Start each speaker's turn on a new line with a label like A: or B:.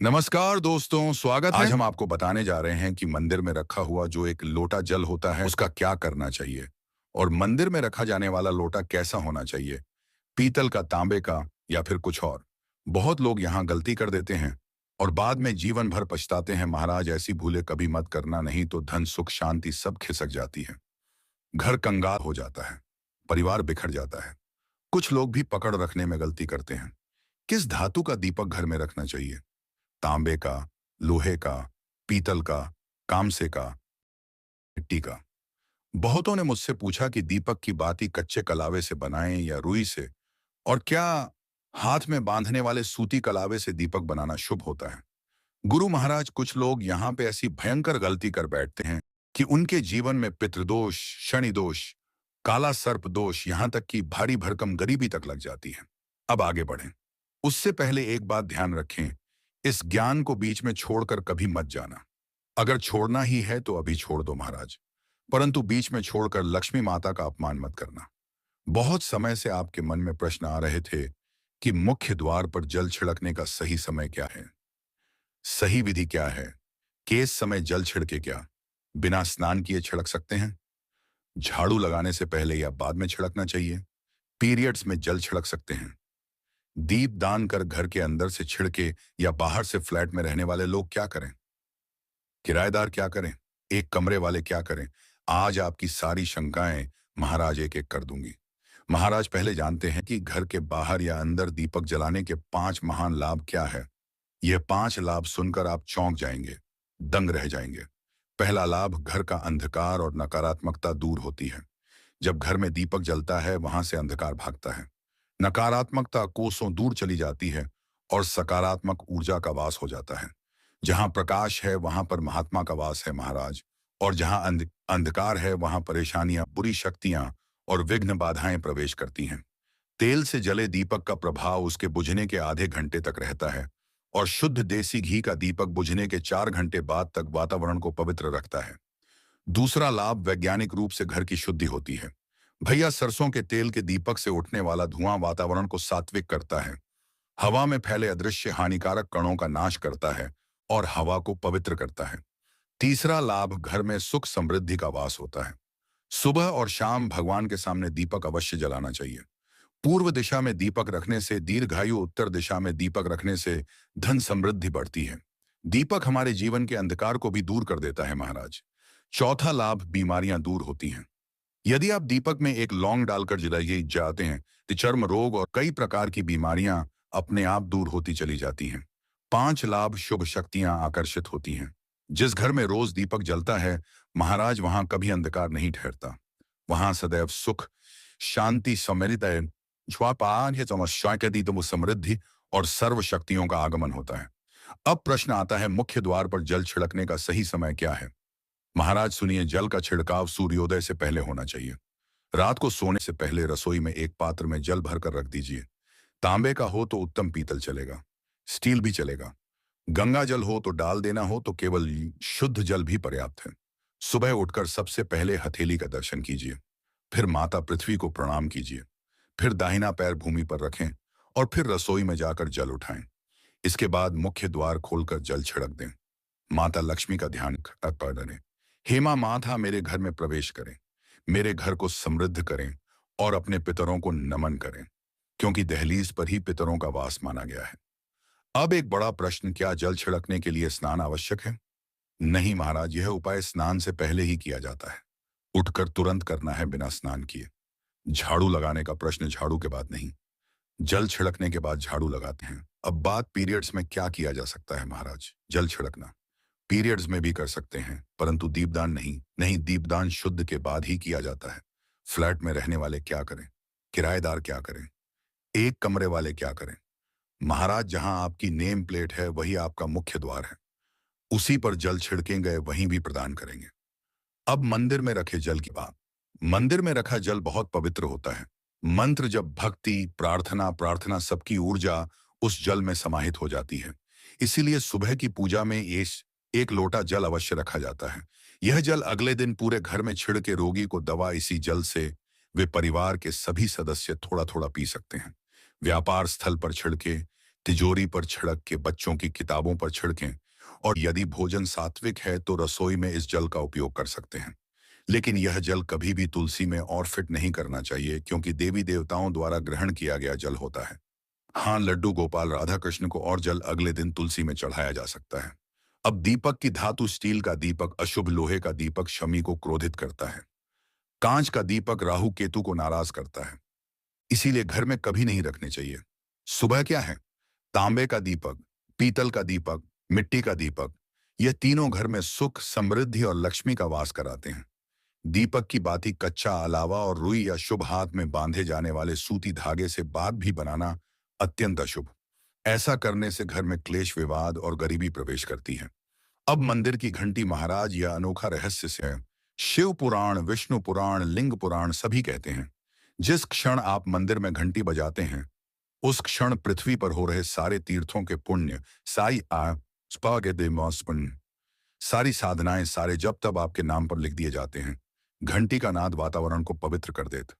A: नमस्कार दोस्तों, स्वागत है। आज हम आपको बताने जा रहे हैं कि मंदिर में रखा हुआ जो एक लोटा जल होता है उसका क्या करना चाहिए और मंदिर में रखा जाने वाला लोटा कैसा होना चाहिए, पीतल का, तांबे का या फिर कुछ और। बहुत लोग यहाँ गलती कर देते हैं और बाद में जीवन भर पछताते हैं। महाराज, ऐसी भूलें कभी मत करना, नहीं तो धन, सुख, शांति सब खिसक जाती है। घर कंगाल हो जाता है, परिवार बिखर जाता है। कुछ लोग भी पकड़ रखने में गलती करते हैं। किस धातु का दीपक घर में रखना चाहिए? तांबे का, लोहे का, पीतल का, कांसे का, मिट्टी का। बहुतों ने मुझसे पूछा कि दीपक की बाती कच्चे कलावे से बनाएं या रुई से, और क्या हाथ में बांधने वाले सूती कलावे से दीपक बनाना शुभ होता है? गुरु महाराज, कुछ लोग यहाँ पे ऐसी भयंकर गलती कर बैठते हैं कि उनके जीवन में पितृदोष, शनि दोष, काला सर्प दोष, यहाँ तक कि भारी भरकम गरीबी तक लग जाती है। अब आगे बढ़ें। उससे पहले एक बात ध्यान रखें, इस ज्ञान को बीच में छोड़कर कभी मत जाना। अगर छोड़ना ही है तो अभी छोड़ दो महाराज, परंतु बीच में छोड़कर लक्ष्मी माता का अपमान मत करना। बहुत समय से आपके मन में प्रश्न आ रहे थे कि मुख्य द्वार पर जल छिड़कने का सही समय क्या है, सही विधि क्या है, किस समय जल छिड़के, क्या बिना स्नान किए छिड़क सकते हैं, झाड़ू लगाने से पहले या बाद में छिड़कना चाहिए, पीरियड्स में जल छिड़क सकते हैं, दीप दान कर घर के अंदर से छिड़के या बाहर से, फ्लैट में रहने वाले लोग क्या करें, किराएदार क्या करें, एक कमरे वाले क्या करें? आज आपकी सारी शंकाएं महाराज एक एक कर दूंगी। महाराज, पहले जानते हैं कि घर के बाहर या अंदर दीपक जलाने के 5 महान लाभ क्या है। यह 5 लाभ सुनकर आप चौंक जाएंगे, दंग रह जाएंगे। पहला लाभ, घर का अंधकार और नकारात्मकता दूर होती है। जब घर में दीपक जलता है वहां से अंधकार भागता है, नकारात्मकता कोसों दूर चली जाती है और सकारात्मक ऊर्जा का वास हो जाता है। जहां प्रकाश है वहां पर महात्मा का वास है महाराज, और जहां अंधकार है वहां परेशानियां, बुरी शक्तियां और विघ्न बाधाएं प्रवेश करती हैं। तेल से जले दीपक का प्रभाव उसके बुझने के आधे घंटे तक रहता है और शुद्ध देसी घी का दीपक बुझने के 4 घंटे बाद तक वातावरण को पवित्र रखता है। दूसरा लाभ, वैज्ञानिक रूप से घर की शुद्धि होती है। भैया, सरसों के तेल के दीपक से उठने वाला धुआं वातावरण को सात्विक करता है, हवा में फैले अदृश्य हानिकारक कणों का नाश करता है और हवा को पवित्र करता है। तीसरा लाभ, घर में सुख समृद्धि का वास होता है। सुबह और शाम भगवान के सामने दीपक अवश्य जलाना चाहिए। पूर्व दिशा में दीपक रखने से दीर्घायु, उत्तर दिशा में दीपक रखने से धन समृद्धि बढ़ती है। दीपक हमारे जीवन के अंधकार को भी दूर कर देता है महाराज। चौथा लाभ, बीमारियां दूर होती हैं। यदि आप दीपक में एक लौंग डालकर जलाइए जाते हैं तो चर्म रोग और कई प्रकार की बीमारियां अपने आप दूर होती चली जाती हैं। 5 लाभ, शुभ शक्तियां आकर्षित होती हैं। जिस घर में रोज दीपक जलता है महाराज, वहां कभी अंधकार नहीं ठहरता। वहां सदैव सुख, शांति, समृद्धि और सर्व शक्तियों का आगमन होता है। अब प्रश्न आता है, मुख्य द्वार पर जल छिड़कने का सही समय क्या है? महाराज सुनिए, जल का छिड़काव सूर्योदय से पहले होना चाहिए। रात को सोने से पहले रसोई में एक पात्र में जल भरकर रख दीजिए। तांबे का हो तो उत्तम, पीतल चलेगा, स्टील भी चलेगा। गंगा जल हो तो डाल देना, हो तो केवल शुद्ध जल भी पर्याप्त है। सुबह उठकर सबसे पहले हथेली का दर्शन कीजिए, फिर माता पृथ्वी को प्रणाम कीजिए, फिर दाहिना पैर भूमि पर रखें और फिर रसोई में जाकर जल उठाएं। इसके बाद मुख्य द्वार खोलकर जल छिड़क दें। माता लक्ष्मी का ध्यान करें। हेमा माता, मेरे घर में प्रवेश करें, मेरे घर को समृद्ध करें और अपने पितरों को नमन करें, क्योंकि दहलीज पर ही पितरों का वास माना गया है। अब एक बड़ा प्रश्न, क्या जल छिड़कने के लिए स्नान आवश्यक है? नहीं महाराज, यह उपाय स्नान से पहले ही किया जाता है। उठकर तुरंत करना है, बिना स्नान किए। झाड़ू लगाने का प्रश्न झाड़ू के बाद नहीं, जल छिड़कने के बाद झाड़ू लगाते हैं। अब बात पीरियड्स में क्या किया जा सकता है महाराज? जल छिड़कना पीरियड्स में भी कर सकते हैं, परंतु दीपदान नहीं। नहीं, दीपदान शुद्ध के बाद ही किया जाता है। फ्लैट में रहने वाले क्या करें, किराएदार क्या करें, एक कमरे वाले क्या करें? महाराज, जहां आपकी नेम प्लेट है वही आपका मुख्य द्वार है, उसी पर जल छिड़केंगे, वहीं भी प्रदान करेंगे। अब मंदिर में रखे जल की बात। मंदिर में रखा जल बहुत पवित्र होता है। मंत्र जब, भक्ति, प्रार्थना प्रार्थना सबकी ऊर्जा उस जल में समाहित हो जाती है। इसीलिए सुबह की पूजा में एक लोटा जल अवश्य रखा जाता है। यह जल अगले दिन पूरे घर में छिड़के रोगी को दवा, इसी जल से वे परिवार के सभी सदस्य थोड़ा थोड़ा पी सकते हैं। व्यापार स्थल पर छिड़के, तिजोरी पर छिड़क के बच्चों की किताबों पर छिड़कें। और यदि भोजन सात्विक है तो रसोई में इस जल का उपयोग कर सकते हैं। लेकिन यह जल कभी भी तुलसी में और फिट नहीं करना चाहिए, क्योंकि देवी देवताओं द्वारा ग्रहण किया गया जल होता है। हाँ, लड्डू गोपाल राधा कृष्ण को और जल अगले दिन तुलसी में चढ़ाया जा सकता है। अब दीपक की धातु, स्टील का दीपक अशुभ, लोहे का दीपक शमी को क्रोधित करता है, कांच का दीपक राहु केतु को नाराज करता है, इसीलिए घर में कभी नहीं रखने चाहिए। सुबह क्या है? तांबे का दीपक, पीतल का दीपक, मिट्टी का दीपक, यह तीनों घर में सुख, समृद्धि और लक्ष्मी का वास कराते हैं। दीपक की बाती कच्चा, अलावा और रुई या शुभ हाथ में बांधे जाने वाले सूती धागे से बात भी बनाना अत्यंत अशुभ। ऐसा करने से घर में क्लेश, विवाद और गरीबी प्रवेश करती है। अब मंदिर की घंटी महाराज यह अनोखा रहस्य से है। शिव पुराण, विष्णु पुराण, लिंग पुराण सभी कहते हैं, जिस क्षण आप मंदिर में घंटी बजाते हैं, उस क्षण पृथ्वी पर हो रहे सारे तीर्थों के पुण्य, साई आ स्पागे दे मौसपन, सारी साधनाएं, सारे जप तब आपके नाम पर लिख दिए जाते हैं। घंटी का नाद वातावरण को पवित्र कर देता